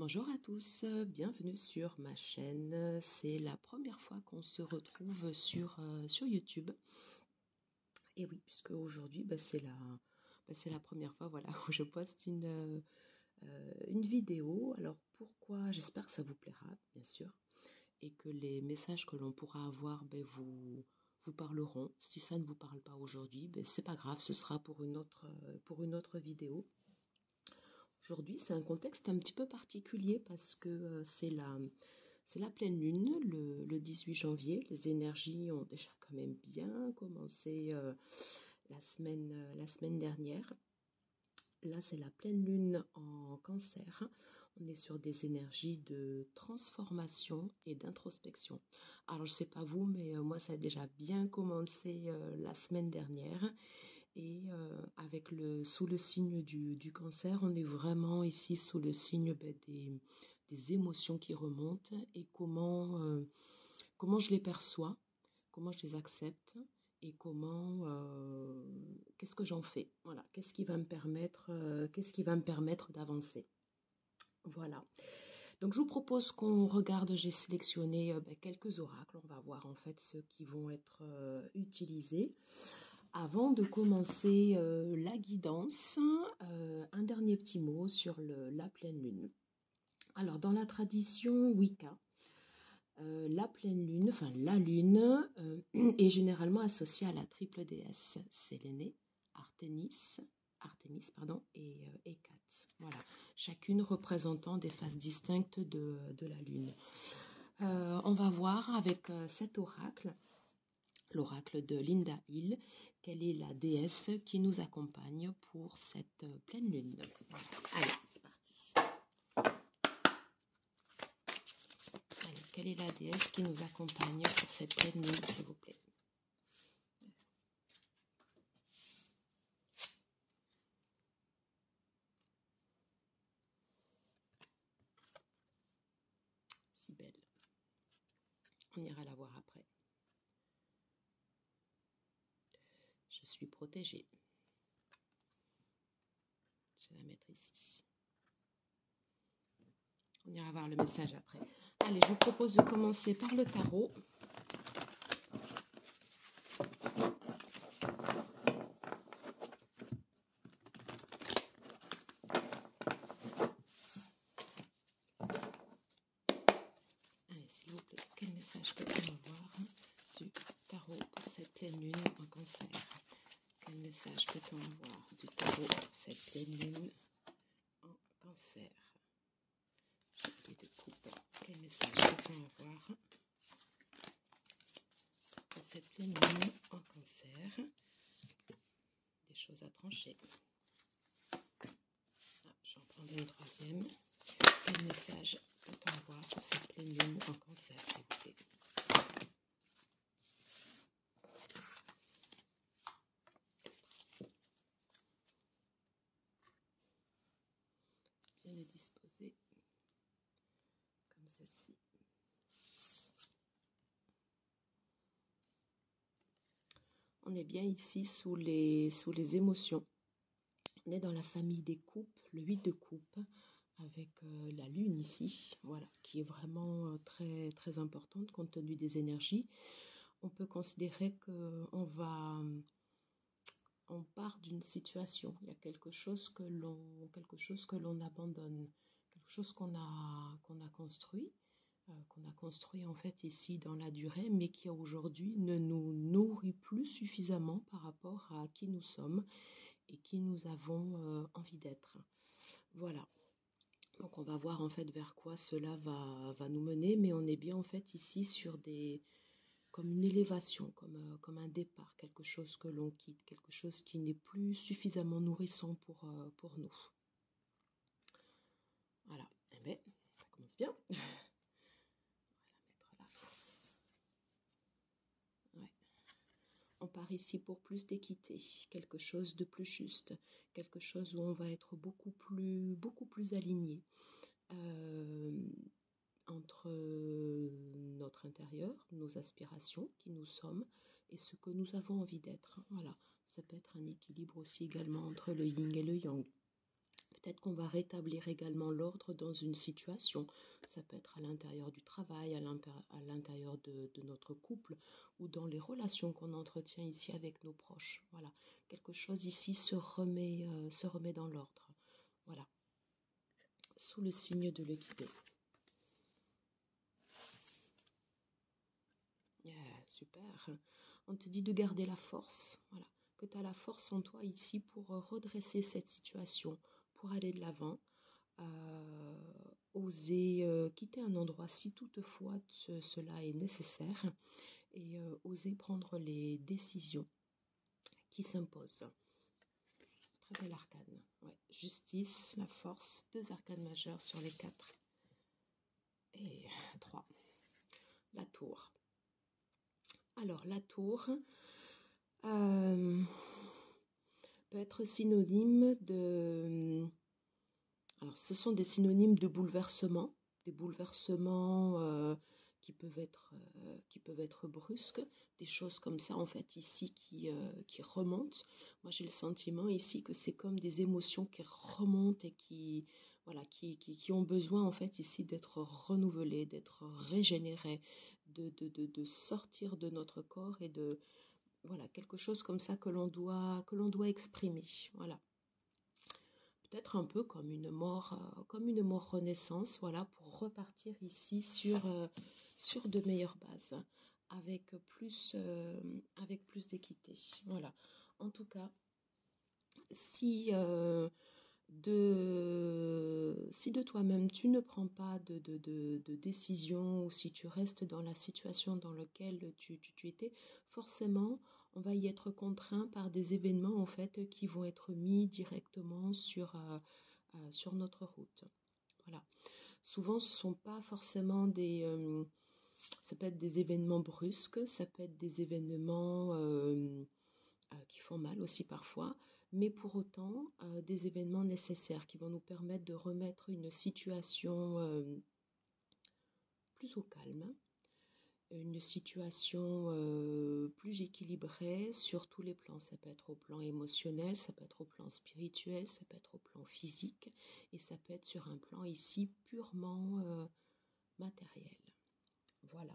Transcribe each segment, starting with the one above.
Bonjour à tous, bienvenue sur ma chaîne. C'est la première fois qu'on se retrouve sur YouTube. Et oui, puisque aujourd'hui, c'est la première fois où je poste une vidéo. Alors pourquoi? J'espère que ça vous plaira, bien sûr, et que les messages que l'on pourra avoir vous parleront. Si ça ne vous parle pas aujourd'hui, c'est pas grave, ce sera pour une autre vidéo. Aujourd'hui, c'est un contexte un petit peu particulier parce que c'est la pleine lune, le 18 janvier. Les énergies ont déjà quand même bien commencé la semaine dernière. Là, c'est la pleine lune en Cancer. On est sur des énergies de transformation et d'introspection. Alors, je ne sais pas vous, mais moi, ça a déjà bien commencé la semaine dernière. Et sous le signe du Cancer, on est vraiment ici sous le signe des émotions qui remontent et comment je les perçois, comment je les accepte et qu'est-ce que j'en fais. Voilà, qu'est-ce qui va me permettre d'avancer. Voilà. Donc je vous propose qu'on regarde, j'ai sélectionné quelques oracles. On va voir en fait ceux qui vont être utilisés. Avant de commencer la guidance, un dernier petit mot sur la pleine lune. Alors, dans la tradition Wicca, la pleine lune, enfin la lune, est généralement associée à la triple déesse Séléné, Artémis et Hécate. Voilà, chacune représentant des phases distinctes de la lune. On va voir avec cet oracle, l'oracle de Linda Hill, quelle est la déesse qui nous accompagne pour cette pleine lune. Allez, c'est parti. Allez, quelle est la déesse qui nous accompagne pour cette pleine lune, s'il vous plaît? Si belle. On ira la voir après. Je suis protégée. Je vais la mettre ici. On ira voir le message après. Allez, je vous propose de commencer par le tarot. Allez, s'il vous plaît, quel message peut-on avoir du tarot pour cette pleine lune en Cancer? Quel message peut-on avoir du tarot pour cette pleine lune en Cancer? Chevalier de coupe. Quel message peut-on avoir pour cette pleine lune en Cancer? Des choses à trancher. J'en prends une troisième. Quel message peut-on avoir pour cette pleine lune en Cancer, s'il vous plaît? Bien les disposer comme ceci. On est bien ici sous les émotions. On est dans la famille des coupes, le 8 de coupe, avec la lune ici, voilà, qui est vraiment très, très importante compte tenu des énergies. On peut considérer qu'on part d'une situation, il y a quelque chose que l'on abandonne, quelque chose qu'on a construit, en fait ici dans la durée, mais qui aujourd'hui ne nous nourrit plus suffisamment par rapport à qui nous sommes et qui nous avons envie d'être. Voilà. Donc on va voir en fait vers quoi cela va nous mener, mais on est bien en fait ici sur comme une élévation, comme un départ, quelque chose que l'on quitte, quelque chose qui n'est plus suffisamment nourrissant pour nous. Voilà. Eh bien, ça commence bien. On va la mettre là. Ouais. On part ici pour plus d'équité, quelque chose de plus juste, quelque chose où on va être beaucoup plus aligné entre notre intérieur, nos aspirations, qui nous sommes, et ce que nous avons envie d'être. Voilà, ça peut être un équilibre aussi également entre le yin et le yang. Peut-être qu'on va rétablir également l'ordre dans une situation. Ça peut être à l'intérieur du travail, à l'intérieur de notre couple ou dans les relations qu'on entretient ici avec nos proches. Voilà, quelque chose ici se remet dans l'ordre. Voilà, sous le signe de l'équité. Yeah, super. On te dit de garder la force. Voilà, que tu as la force en toi ici pour redresser cette situation, pour aller de l'avant. Oser quitter un endroit si toutefois cela est nécessaire et oser prendre les décisions qui s'imposent. Très bel arcane. Ouais. Justice, la force, 2 arcanes majeurs sur les 4. Et 3. La tour. Alors, la tour peut être synonyme de... Alors, ce sont des synonymes de bouleversement, des bouleversements qui peuvent être brusques, des choses comme ça, en fait, ici, qui remontent. Moi, j'ai le sentiment ici que c'est comme des émotions qui remontent et qui ont besoin, en fait, ici, d'être renouvelées, d'être régénérées, de sortir de notre corps et de... Voilà, quelque chose comme ça que l'on doit exprimer. Voilà. Peut-être un peu comme une mort renaissance, voilà, pour repartir ici sur de meilleures bases, avec plus d'équité. Voilà. En tout cas, si de toi-même tu ne prends pas de décision, ou si tu restes dans la situation dans laquelle tu étais, forcément on va y être contraint par des événements en fait qui vont être mis directement sur notre route. Voilà. Souvent ce ne sont pas forcément ça peut être des événements brusques, ça peut être des événements qui font mal aussi parfois, mais pour autant des événements nécessaires qui vont nous permettre de remettre une situation plus au calme, une situation plus équilibrée sur tous les plans. Ça peut être au plan émotionnel, ça peut être au plan spirituel, ça peut être au plan physique, et ça peut être sur un plan ici purement matériel. Voilà.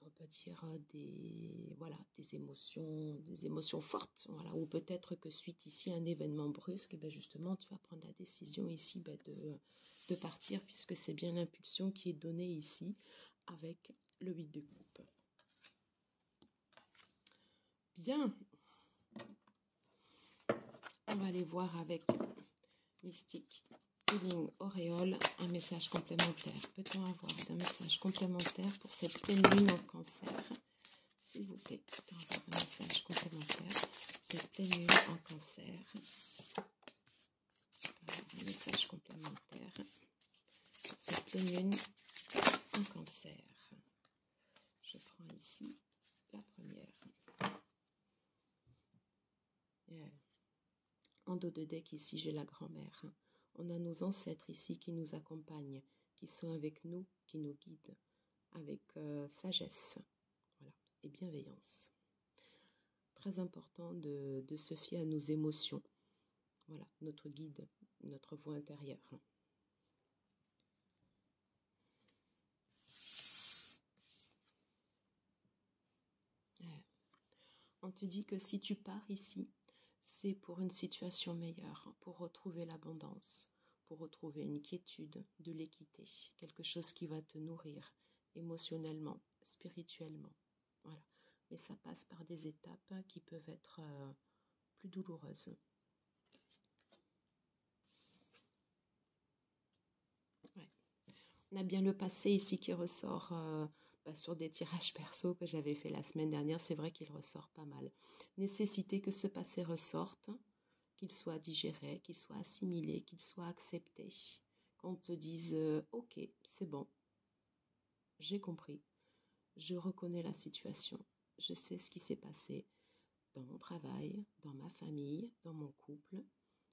On peut dire des émotions fortes, voilà, ou peut-être que suite ici à un événement brusque, et bien justement tu vas prendre la décision ici de partir, puisque c'est bien l'impulsion qui est donnée ici avec le 8 de coupe. Bien, on va aller voir avec Mystique Healing Auréole un message complémentaire. Peut-on avoir un message complémentaire pour cette pleine lune en Cancer? S'il vous plaît, peut-on avoir un message complémentaire? Cette pleine lune en Cancer. Un message complémentaire. Cette pleine lune en Cancer. Je prends ici la première. En dos de deck, ici, j'ai la grand-mère. On a nos ancêtres ici qui nous accompagnent, qui sont avec nous, qui nous guident, avec sagesse, voilà, et bienveillance. Très important de se fier à nos émotions. Voilà, notre guide, notre voix intérieure. On te dit que si tu pars ici, c'est pour une situation meilleure, pour retrouver l'abondance, pour retrouver une quiétude, de l'équité, quelque chose qui va te nourrir émotionnellement, spirituellement. Voilà. Mais ça passe par des étapes qui peuvent être plus douloureuses. Ouais. On a bien le passé ici qui ressort sur des tirages perso que j'avais fait la semaine dernière. C'est vrai qu'il ressort pas mal. Nécessité que ce passé ressorte, qu'il soit digéré, qu'il soit assimilé, qu'il soit accepté. Qu'on te dise ok, c'est bon, j'ai compris, je reconnais la situation, je sais ce qui s'est passé dans mon travail, dans ma famille, dans mon couple,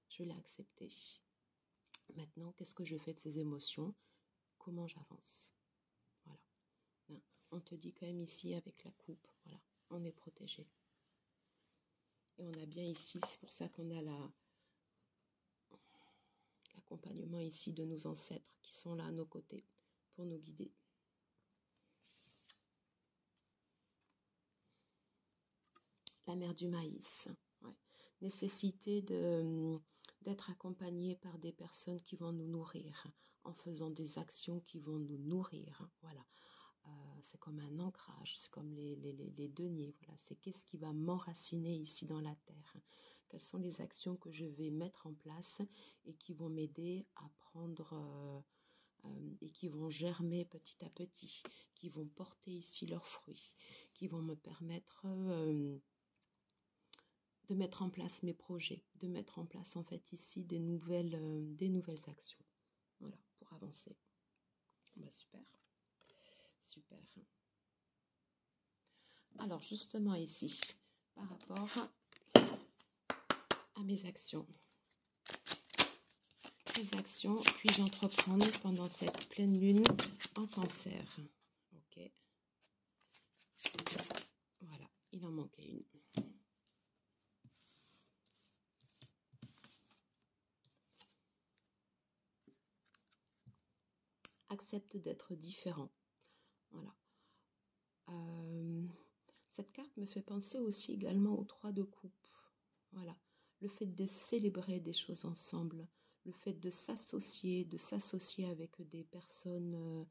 je l'ai accepté. Maintenant, qu'est-ce que je fais de ces émotions? Comment j'avance? Voilà. On te dit quand même ici avec la coupe, voilà, on est protégé. Et on a bien ici, c'est pour ça qu'on a l'accompagnement ici de nos ancêtres qui sont là à nos côtés pour nous guider. La mère du maïs. Ouais. Nécessité d'être accompagné par des personnes qui vont nous nourrir, en faisant des actions qui vont nous nourrir. Voilà. C'est comme un ancrage, c'est comme les deniers. Voilà. C'est qu'est-ce qui va m'enraciner ici dans la terre. Quelles sont les actions que je vais mettre en place et qui vont m'aider à prendre... et qui vont germer petit à petit, qui vont porter ici leurs fruits, qui vont me permettre de mettre en place mes projets, de mettre en place en fait ici des nouvelles actions. Voilà, pour avancer. Bah, super, super. Alors justement ici, par rapport à mes actions. Quelles actions puis-je entreprendre pendant cette pleine lune en Cancer? Ok. Voilà, il en manquait une. Accepte d'être différent. Voilà. Cette carte me fait penser aussi également aux 3 de coupe. Voilà. Le fait de célébrer des choses ensemble, le fait de s'associer avec des personnes,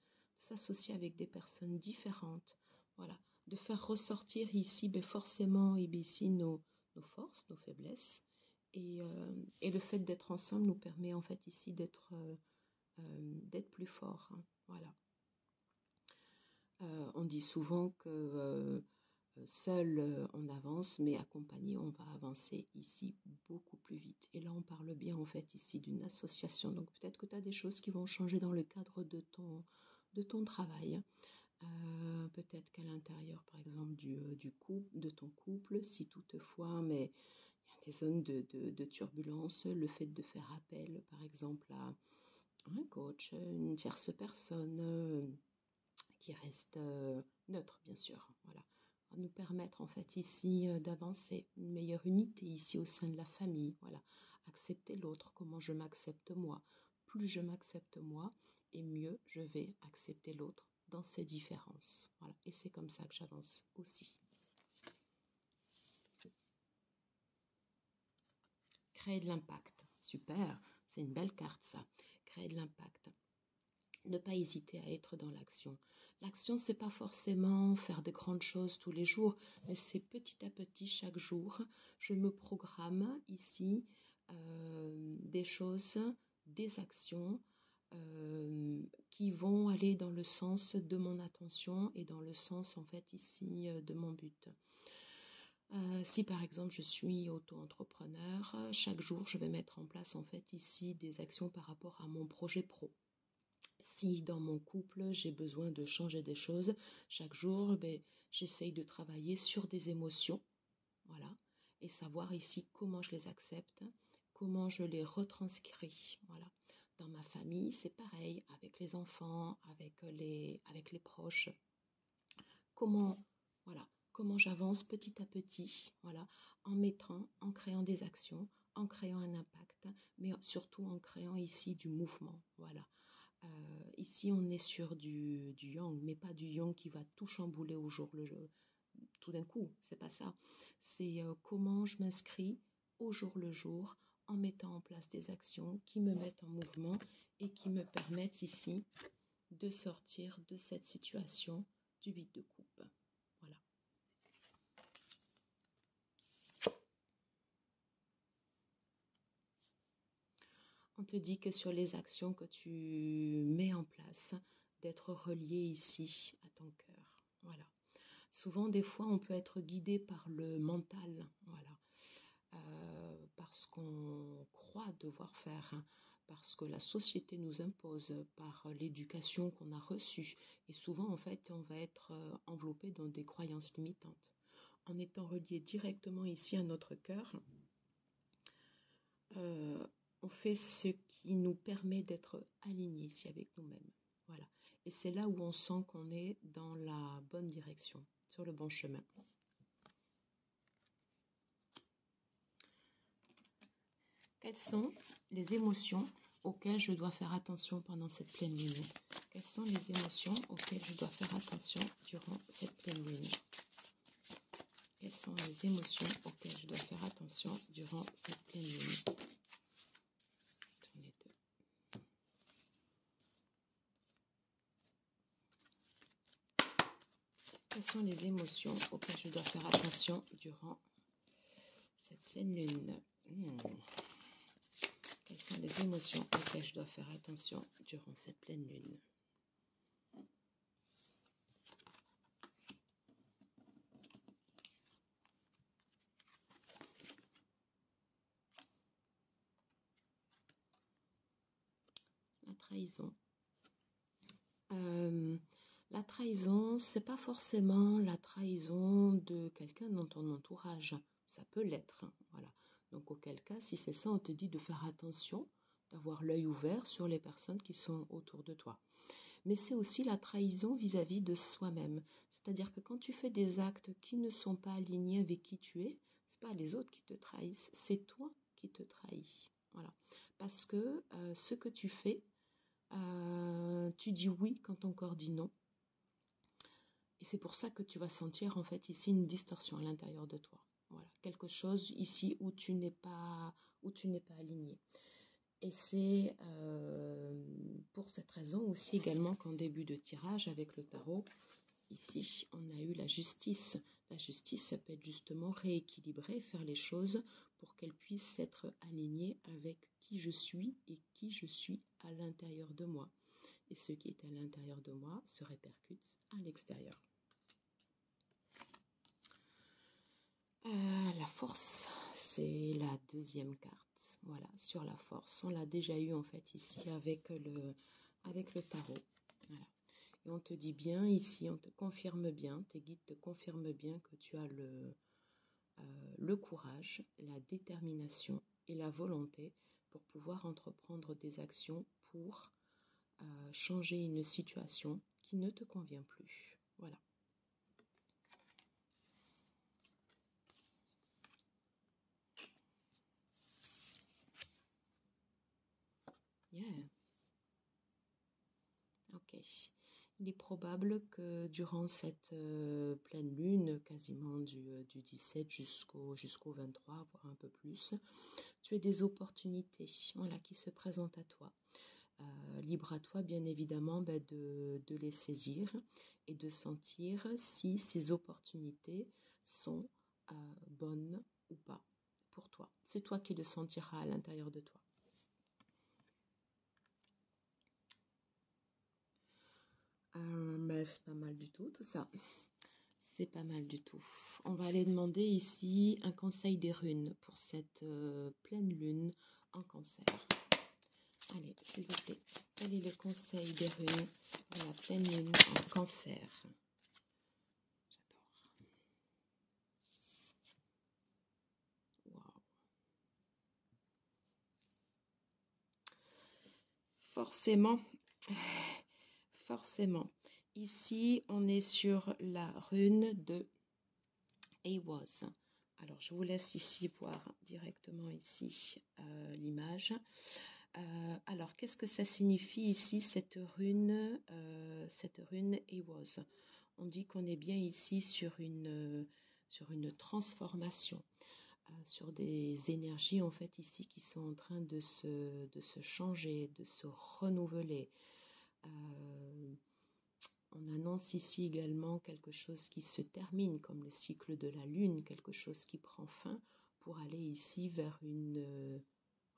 différentes. Voilà. De faire ressortir ici, forcément, ici nos forces, nos faiblesses. Et le fait d'être ensemble nous permet en fait ici d'être plus fort. Hein. Voilà. On dit souvent que seul on avance, mais accompagné on va avancer ici beaucoup plus vite. Et là on parle bien en fait ici d'une association. Donc peut-être que tu as des choses qui vont changer dans le cadre de ton travail. Peut-être qu'à l'intérieur par exemple du couple, de ton couple, si toutefois, mais il y a des zones de turbulence, le fait de faire appel par exemple à un coach, une tierce personne qui reste neutre bien sûr, voilà, va nous permettre en fait ici d'avancer, une meilleure unité ici au sein de la famille, voilà, accepter l'autre, comment je m'accepte moi, plus je m'accepte moi et mieux je vais accepter l'autre dans ses différences, voilà, et c'est comme ça que j'avance aussi. Créer de l'impact, super, c'est une belle carte ça, créer de l'impact. Ne pas hésiter à être dans l'action. L'action, c'est pas forcément faire de grandes choses tous les jours, mais c'est petit à petit, chaque jour, je me programme ici des choses, des actions qui vont aller dans le sens de mon attention et dans le sens en fait ici de mon but. Si par exemple je suis auto-entrepreneur, chaque jour je vais mettre en place en fait ici des actions par rapport à mon projet pro. Si dans mon couple, j'ai besoin de changer des choses, chaque jour, j'essaye de travailler sur des émotions, voilà, et savoir ici comment je les accepte, comment je les retranscris, voilà. Dans ma famille, c'est pareil, avec les enfants, avec les proches. Comment j'avance petit à petit, voilà, en créant des actions, en créant un impact, mais surtout en créant ici du mouvement, voilà. Ici, on est sur du yang, mais pas du yang qui va tout chambouler au jour le jour. Tout d'un coup, c'est pas ça. C'est comment je m'inscris au jour le jour en mettant en place des actions qui me mettent en mouvement et qui me permettent ici de sortir de cette situation du 8 de coupe. Voilà. On te dit que sur les actions que tu mets en place, d'être relié ici à ton cœur. Voilà. Souvent, des fois, on peut être guidé par le mental, voilà, parce qu'on croit devoir faire, hein, parce que la société nous impose, par l'éducation qu'on a reçue. Et souvent, en fait, on va être enveloppé dans des croyances limitantes. En étant relié directement ici à notre cœur, on fait ce qui nous permet d'être alignés ici avec nous-mêmes. Voilà. Et c'est là où on sent qu'on est dans la bonne direction, sur le bon chemin. Quelles sont les émotions auxquelles je dois faire attention pendant cette pleine lune? Quelles sont les émotions auxquelles je dois faire attention durant cette pleine lune? Quelles sont les émotions auxquelles je dois faire attention durant cette pleine lune? Les deux. Quelles sont les émotions auxquelles je dois faire attention durant cette pleine lune? Quelles sont les émotions auxquelles je dois faire attention durant cette pleine lune? La trahison. La trahison, c'est pas forcément la trahison de quelqu'un dans ton entourage. Ça peut l'être, hein, voilà. Donc auquel cas, si c'est ça, on te dit de faire attention, d'avoir l'œil ouvert sur les personnes qui sont autour de toi. Mais c'est aussi la trahison vis-à-vis de soi-même. C'est-à-dire que quand tu fais des actes qui ne sont pas alignés avec qui tu es, c'est pas les autres qui te trahissent, c'est toi qui te trahis. Voilà. Parce que ce que tu fais, tu dis oui quand ton corps dit non. Et c'est pour ça que tu vas sentir en fait ici une distorsion à l'intérieur de toi. Voilà, quelque chose ici où tu n'es pas aligné. Et c'est pour cette raison aussi également qu'en début de tirage avec le tarot, ici on a eu la justice. La justice, ça peut être justement rééquilibrer, faire les choses pour qu'elles puissent être alignées avec qui je suis et qui je suis à l'intérieur de moi. Et ce qui est à l'intérieur de moi se répercute à l'extérieur. La force, c'est la deuxième carte. Voilà, sur la force. On l'a déjà eu en fait ici avec le tarot. Voilà. Et on te dit bien ici, on te confirme bien, tes guides te confirment bien que tu as le courage, la détermination et la volonté pour pouvoir entreprendre des actions pour changer une situation qui ne te convient plus. Voilà. Yeah. Ok. Il est probable que durant cette pleine lune, quasiment du 17 jusqu'au 23, voire un peu plus, tu aies des opportunités, voilà, qui se présentent à toi. Libre à toi, bien évidemment, de les saisir et de sentir si ces opportunités sont bonnes ou pas pour toi. C'est toi qui le sentiras à l'intérieur de toi. Mais c'est pas mal du tout ça. C'est pas mal du tout. On va aller demander ici un conseil des runes pour cette pleine lune en Cancer. Allez, s'il vous plaît, quel est le conseil des runes pour la pleine lune en Cancer? J'adore. Waouh. Forcément. Ici, on est sur la rune de Aiwass. Alors, je vous laisse ici voir directement ici l'image. Alors, qu'est-ce que ça signifie ici, cette rune Aiwass? On dit qu'on est bien ici sur une transformation, sur des énergies en fait ici qui sont en train de se changer, de se renouveler. On annonce ici également quelque chose qui se termine, comme le cycle de la lune, quelque chose qui prend fin pour aller ici vers une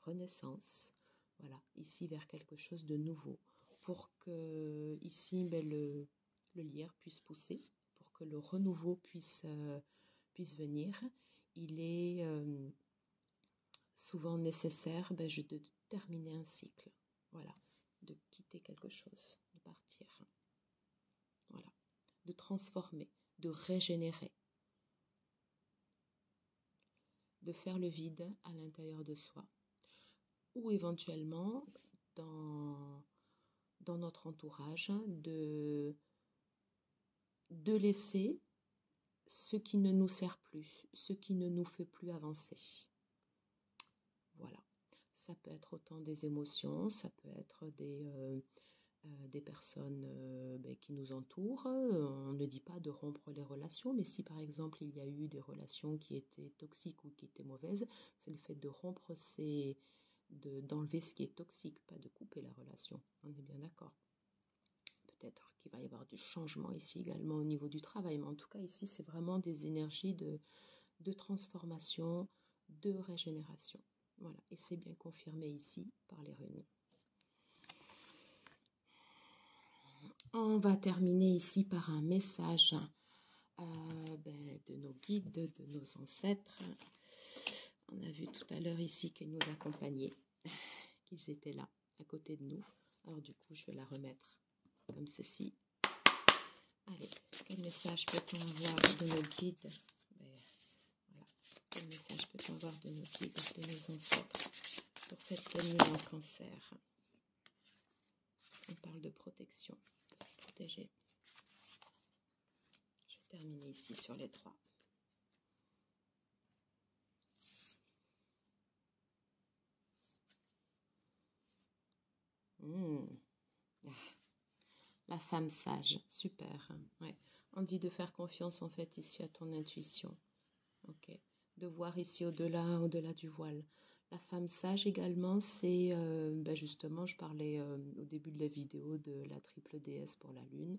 renaissance. Voilà, ici vers quelque chose de nouveau, pour que ici le lierre puisse pousser, pour que le renouveau puisse venir. Il est souvent nécessaire de terminer un cycle, voilà, de quitter quelque chose, de partir. Voilà, de transformer, de régénérer, de faire le vide à l'intérieur de soi. Ou éventuellement, dans notre entourage, de laisser ce qui ne nous sert plus, ce qui ne nous fait plus avancer. Voilà, Ça peut être autant des émotions, ça peut être des personnes qui nous entourent. On ne dit pas de rompre les relations, mais si par exemple il y a eu des relations qui étaient toxiques ou qui étaient mauvaises, c'est le fait de rompre, d'enlever ce qui est toxique, pas de couper la relation. On est bien d'accord. Peut-être qu'il va y avoir du changement ici également au niveau du travail, mais en tout cas ici c'est vraiment des énergies de transformation, de régénération. Voilà, et c'est bien confirmé ici par les runes. On va terminer ici par un message de nos guides, de nos ancêtres. On a vu tout à l'heure ici qu'ils nous accompagnaient, qu'ils étaient là, à côté de nous. Alors du coup, je vais la remettre comme ceci. Allez, quel message peut-on avoir de nos guides? Voilà. Quel message peut-on avoir de nos guides, de nos ancêtres pour cette pleine lune en Cancer? On parle de protection, de se protéger. Je vais terminer ici sur les 3. La femme sage, super. Ouais. On dit de faire confiance en fait ici à ton intuition. Ok. De voir ici au-delà du voile. La femme sage également, c'est justement, je parlais au début de la vidéo de la triple déesse pour la lune.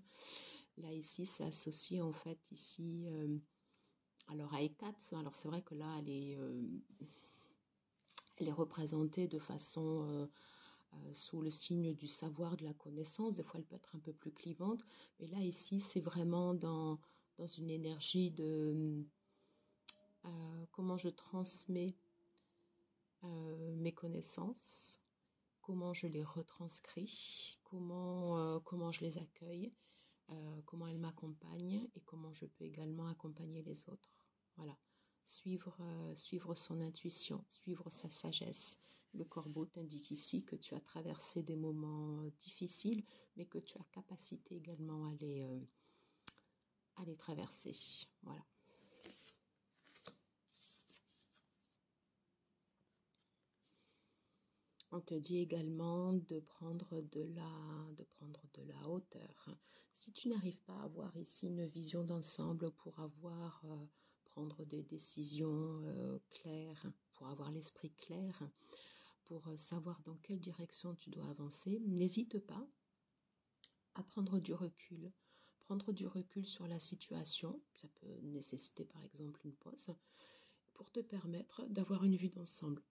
Là ici, c'est associé en fait ici alors à Hécate. Alors c'est vrai que là, elle est représentée de façon sous le signe du savoir, de la connaissance. Des fois, elle peut être un peu plus clivante. Mais là, ici, c'est vraiment dans une énergie de comment je transmets mes connaissances, comment je les retranscris, comment je les accueille, comment elles m'accompagnent et comment je peux également accompagner les autres. Voilà. Suivre son intuition, suivre sa sagesse. Le corbeau t'indique ici que tu as traversé des moments difficiles, mais que tu as capacité également à les traverser. Voilà. On te dit également de prendre de la hauteur. Si tu n'arrives pas à avoir ici une vision d'ensemble pour prendre des décisions claires, pour avoir l'esprit clair, pour savoir dans quelle direction tu dois avancer, n'hésite pas à prendre du recul. Prendre du recul sur la situation, ça peut nécessiter par exemple une pause, pour te permettre d'avoir une vue d'ensemble.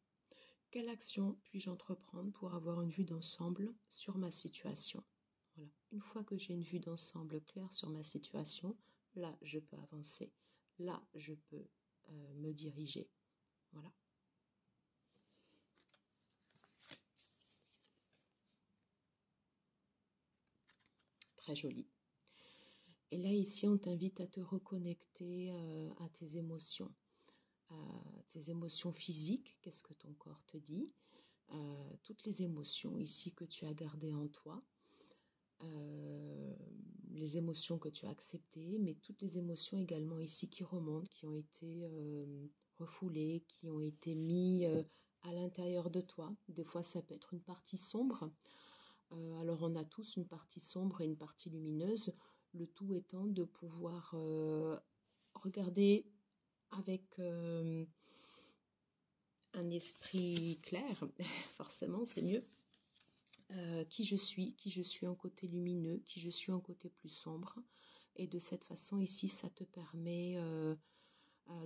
Quelle action puis-je entreprendre pour avoir une vue d'ensemble sur ma situation? Voilà. Une fois que j'ai une vue d'ensemble claire sur ma situation, là, je peux avancer. Là, je peux me diriger. Voilà. Très joli. Et là, ici, on t'invite à te reconnecter à tes émotions physiques. Qu'est-ce que ton corps te dit? Toutes les émotions ici que tu as gardées en toi, les émotions que tu as acceptées, mais toutes les émotions également ici qui remontent, qui ont été refoulées, qui ont été mises à l'intérieur de toi. Des fois, ça peut être une partie sombre. Alors, on a tous une partie sombre et une partie lumineuse. Le tout étant de pouvoir regarder avec un esprit clair, forcément, c'est mieux. Qui je suis en côté lumineux, qui je suis en côté plus sombre. Et de cette façon, ici, ça te permet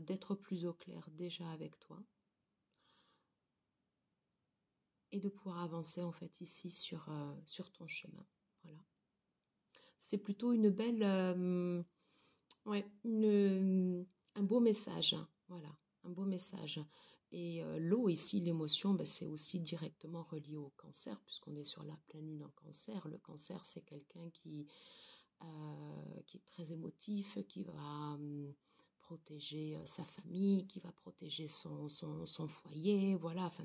d'être plus au clair déjà avec toi. Et de pouvoir avancer, en fait, ici, sur ton chemin. Voilà. C'est plutôt une belle... un beau message. Voilà, un beau message. Et l'eau ici, l'émotion, c'est aussi directement relié au cancer, puisqu'on est sur la pleine lune en cancer. Le cancer, c'est quelqu'un qui est très émotif, qui va protéger sa famille, qui va protéger son foyer. Voilà, enfin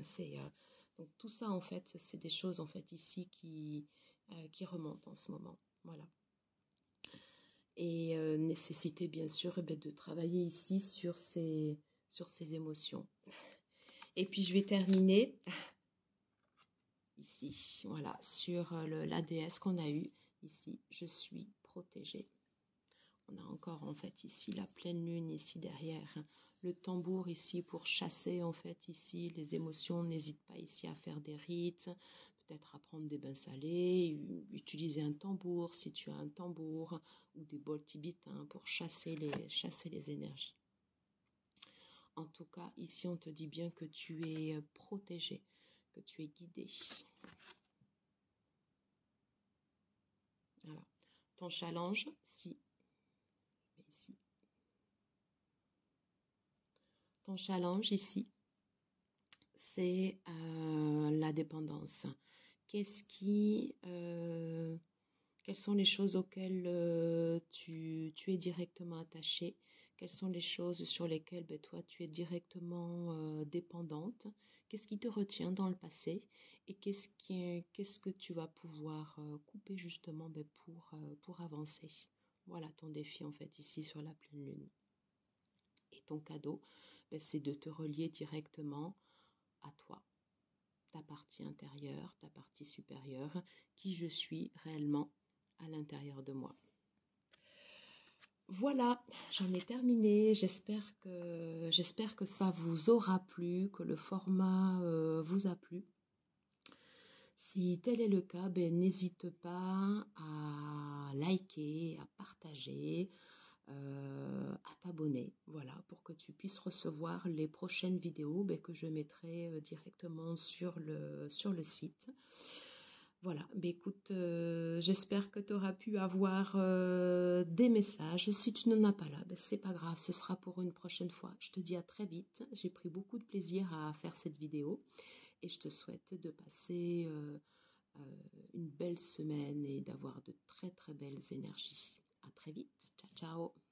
donc tout ça, en fait, c'est des choses, en fait, ici qui remontent en ce moment. Voilà. Et nécessité, bien sûr, de travailler ici sur ces émotions. Et puis, je vais terminer ici, voilà, sur la déesse qu'on a eue ici, je suis protégée. On a encore en fait ici la pleine lune ici derrière, le tambour ici pour chasser en fait ici les émotions. N'hésite pas ici à faire des rites, peut-être à prendre des bains salés, utiliser un tambour si tu as un tambour ou des bols tibétains pour chasser les énergies. En tout cas, ici on te dit bien que tu es protégé, que tu es guidé. Voilà. Ton challenge, ici. Ton challenge ici, c'est la dépendance. Quelles sont les choses auxquelles tu es directement attaché? Quelles sont les choses sur lesquelles toi tu es directement dépendante? Qu'est-ce qui te retient dans le passé? Et qu'est-ce que tu vas pouvoir couper justement pour avancer? Voilà ton défi en fait ici sur la pleine lune. Et ton cadeau, c'est de te relier directement à toi, ta partie intérieure, ta partie supérieure, qui je suis réellement à l'intérieur de moi. Voilà, j'en ai terminé. J'espère que ça vous aura plu, que le format vous a plu. Si tel est le cas, n'hésite pas à liker, à partager, à t'abonner, voilà, pour que tu puisses recevoir les prochaines vidéos que je mettrai directement sur le site. Voilà, écoute, j'espère que tu auras pu avoir des messages. Si tu n'en as pas là, c'est pas grave, ce sera pour une prochaine fois. Je te dis à très vite. J'ai pris beaucoup de plaisir à faire cette vidéo et je te souhaite de passer une belle semaine et d'avoir de très très belles énergies. À très vite. Ciao, ciao.